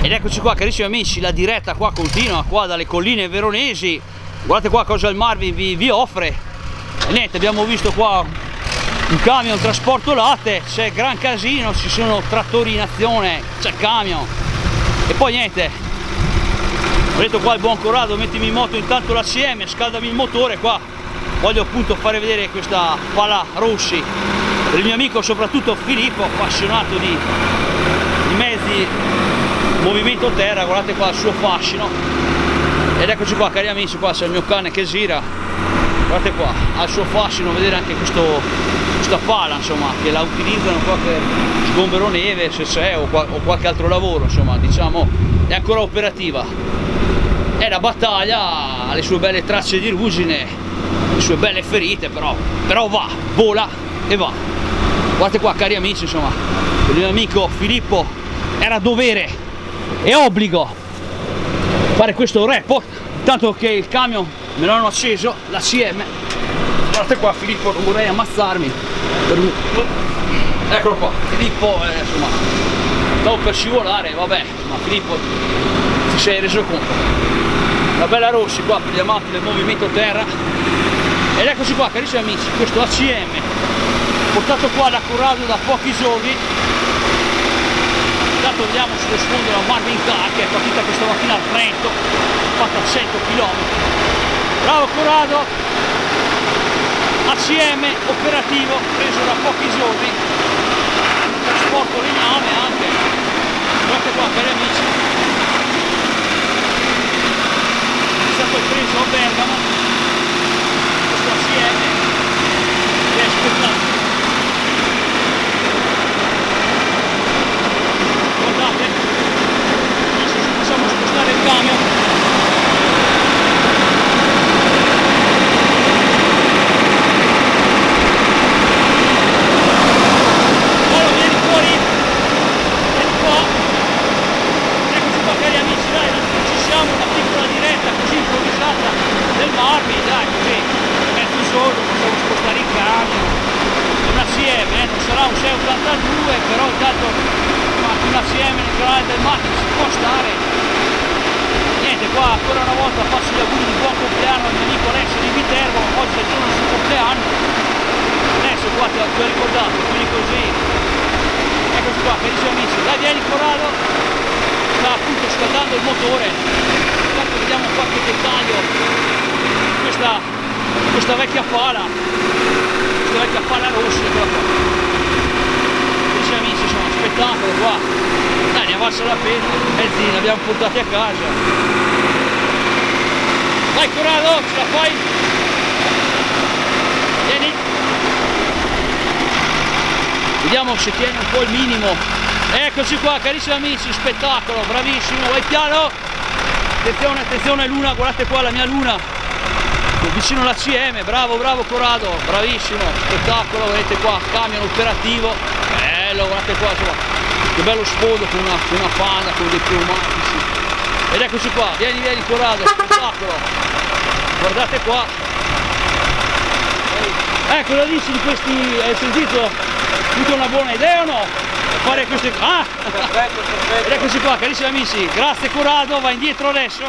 Ed eccoci qua carissimi amici, la diretta qua continua qua dalle colline veronesi. Guardate qua cosa il Marvin vi offre. E niente, abbiamo visto qua un camion trasporto latte, c'è gran casino, ci sono trattori in azione, c'è il camion. E poi niente, ho detto qua il buon Corrado, mettimi in moto intanto l'ACM, scaldami il motore qua. Voglio appunto fare vedere questa pala Rossi del mio amico, soprattutto Filippo, appassionato di mezzi movimento terra. Guardate qua il suo fascino. Ed eccoci qua cari amici, qua c'è il mio cane che gira, guardate qua, ha il suo fascino vedere anche questa pala, insomma, che la utilizzano qua per sgombero neve se c'è o qualche altro lavoro, insomma, diciamo è ancora operativa. È la battaglia, ha le sue belle tracce di ruggine, le sue belle ferite, però va, vola e va. Guardate qua cari amici, insomma, il mio amico Filippo era dovere e obbligo fare questo report, tanto che il camion me l'hanno acceso, l'ACM. Guardate qua Filippo, non vorrei ammazzarmi eccolo qua Filippo, insomma stavo per scivolare, vabbè, ma Filippo ti sei reso conto. Una bella Rossi qua per gli amanti del movimento terra. Ed eccoci qua carissimi amici, questo ACM portato qua da Corrado da pochi giorni. Intanto vediamo sullo sfondo la Marvin Car che è partita questa mattina al Trento, fatta 100 km. Bravo Corrado, ACM operativo, preso da pochi giorni, trasporto legname anche. Guardate qua cari amici, è stato preso a Bergamo questo ACM che è spettacolo. Guardate, adesso possiamo spostare il camion. Allora vieni fuori, vieni qua. Eccoci qua cari amici, dai, ci siamo, una piccola diretta così improvvisata del Marvin, dai, così, mezzo solo, possiamo spostare il camion. È un ACM, non sarà un 682, però intanto un ACM nel canale del Marvin si può stare. Niente, qua ancora una volta faccio gli auguri di buon compleanno al mio amico Alessio di Viterbo, oggi è il giorno del suo compleanno. Adesso qua ti ho ricordato, quindi così. Eccoci qua carissimi amici, dai vieni Corrado, sta appunto scaldando il motore. Intanto vediamo qualche dettaglio di questa vecchia pala Rossi, eccola qua. Carissimi amici, insomma, spettacolo qua. Dai, ne valsa la pena, mezzi ne abbiamo portati a casa. Vai Corrado, ce la fai? Vieni. Vediamo se tiene un po' il minimo. Eccoci qua carissimi amici, spettacolo, bravissimo, vai piano. Attenzione, attenzione Luna, guardate qua la mia Luna. Vicino all'ACM, bravo Corrado, bravissimo, spettacolo, vedete qua, camion operativo, bello, guardate qua, insomma, che bello sfondo con una panna, con dei pneumatici. Ed eccoci qua, vieni Corrado, spettacolo, guardate qua. Cosa dici di questi, hai sentito? Tutta una buona idea o no? Fare queste... Perfetto. Ed eccoci qua carissimi amici, grazie Corrado, va indietro adesso,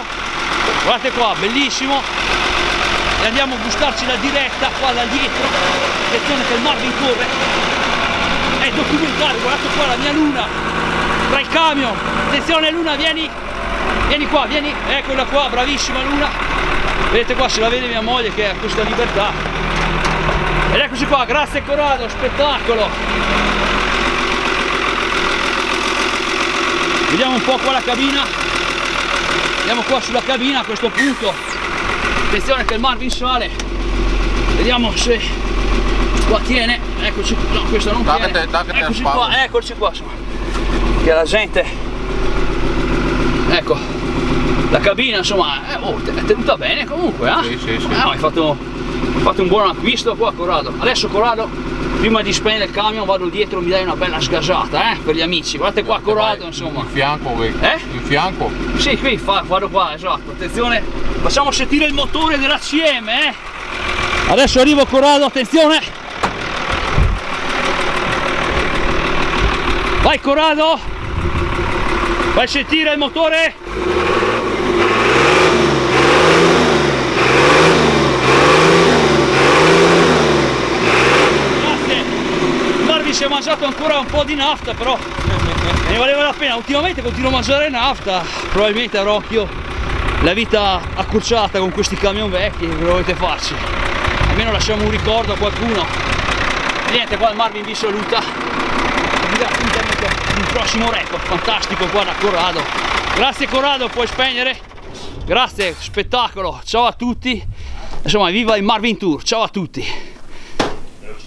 guardate qua, bellissimo. E andiamo a gustarci la diretta qua da dietro. Attenzione che il Marvin corre, è documentario, guardate qua la mia Luna tra il camion. Attenzione Luna, vieni qua, vieni, eccola qua, bravissima Luna. Vedete qua, se la vede mia moglie che ha questa libertà. Ed eccoci qua, grazie Corrado, spettacolo. Vediamo un po' qua la cabina, andiamo qua sulla cabina a questo punto. Attenzione che il Marvin sale, vediamo se qua tiene, eccoci qua, no questo non tiene, eccoci qua, insomma, che la gente, ecco, la cabina insomma, è tenuta bene comunque, Sì. Hai fatto un buon acquisto qua Corrado. Adesso Corrado, prima di spegnere il camion vado dietro, mi dai una bella sgasata, per gli amici, guardate qua Corrado insomma. In fianco, in fianco? Sì, qui vado qua, esatto, attenzione, facciamo sentire il motore dell'ACM, Adesso arrivo Corrado, attenzione. Vai Corrado. Fai sentire il motore. Grazie. Marvin si è mangiato ancora un po' di nafta, però ne valeva la pena. Ultimamente continuo a mangiare nafta, probabilmente avrò anch'io la vita accorciata con questi camion vecchi, che dovete farci. Almeno lasciamo un ricordo a qualcuno. E niente, qua il Marvin vi saluta. Vi dà appuntamento ad un prossimo record fantastico qua da Corrado. Grazie Corrado, puoi spegnere. Grazie, spettacolo. Ciao a tutti. Insomma, viva il Marvin Tour. Ciao a tutti.